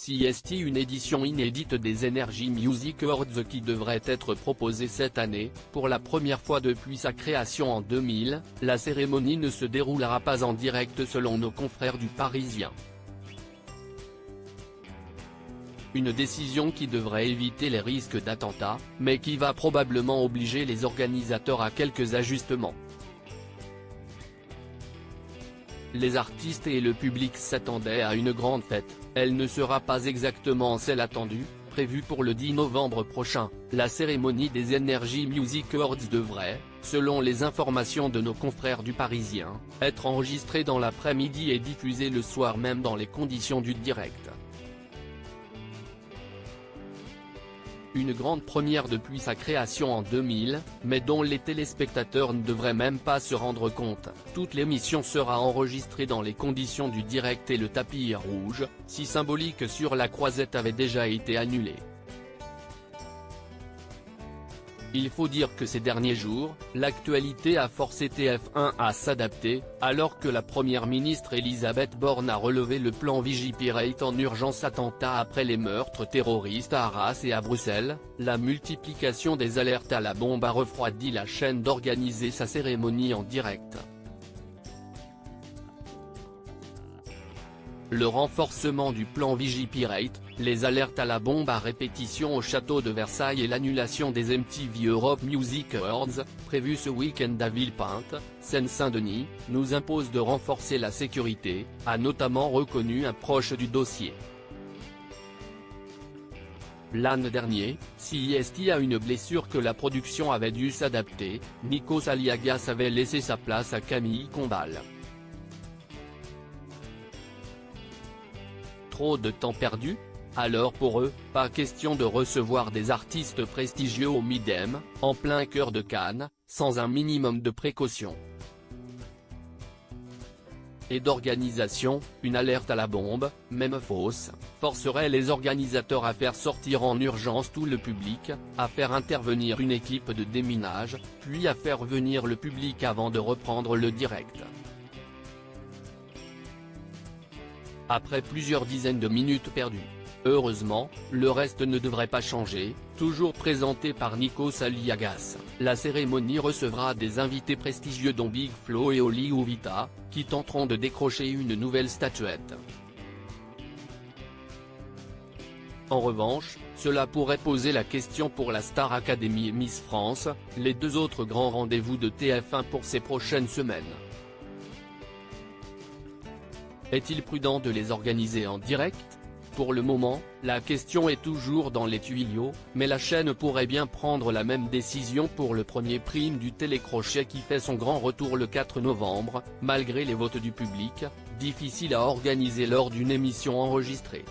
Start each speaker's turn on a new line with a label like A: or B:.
A: CEST, une édition inédite des Energy Music Awards qui devrait être proposée cette année. Pour la première fois depuis sa création en 2000, la cérémonie ne se déroulera pas en direct selon nos confrères du Parisien. Une décision qui devrait éviter les risques d'attentats, mais qui va probablement obliger les organisateurs à quelques ajustements. Les artistes et le public s'attendaient à une grande fête, elle ne sera pas exactement celle attendue, prévue pour le 10 novembre prochain. La cérémonie des Energy Music Awards devrait, selon les informations de nos confrères du Parisien, être enregistrée dans l'après-midi et diffusée le soir même dans les conditions du direct. Une grande première depuis sa création en 2000, mais dont les téléspectateurs ne devraient même pas se rendre compte. Toute l'émission sera enregistrée dans les conditions du direct et le tapis rouge, si symbolique sur la croisette, avait déjà été annulé. Il faut dire que ces derniers jours, l'actualité a forcé TF1 à s'adapter, alors que la première ministre Elisabeth Borne a relevé le plan Vigipirate en urgence attentat après les meurtres terroristes à Arras et à Bruxelles. La multiplication des alertes à la bombe a refroidi la chaîne d'organiser sa cérémonie en direct. Le renforcement du plan Vigipirate, les alertes à la bombe à répétition au château de Versailles et l'annulation des MTV Europe Music Awards, prévus ce week-end à Villepinte, Seine-Saint-Denis, nous imposent de renforcer la sécurité, a notamment reconnu un proche du dossier. L'an dernier, CEST a une blessure que la production avait dû s'adapter, Nikos Aliagas avait laissé sa place à Camille Combal. Trop de temps perdu? Alors pour eux, pas question de recevoir des artistes prestigieux au Midem, en plein cœur de Cannes, sans un minimum de précaution et d'organisation. Une alerte à la bombe, même fausse, forcerait les organisateurs à faire sortir en urgence tout le public, à faire intervenir une équipe de déminage, puis à faire venir le public avant de reprendre le direct. Après plusieurs dizaines de minutes perdues. Heureusement, le reste ne devrait pas changer. Toujours présenté par Nikos Aliagas, la cérémonie recevra des invités prestigieux dont Big Flo et Oli Uvita, qui tenteront de décrocher une nouvelle statuette. En revanche, cela pourrait poser la question pour la Star Academy et Miss France, les deux autres grands rendez-vous de TF1 pour ces prochaines semaines. Est-il prudent de les organiser en direct? Pour le moment, la question est toujours dans les tuyaux, mais la chaîne pourrait bien prendre la même décision pour le premier prime du télécrochet qui fait son grand retour le 4 novembre, malgré les votes du public, difficile à organiser lors d'une émission enregistrée.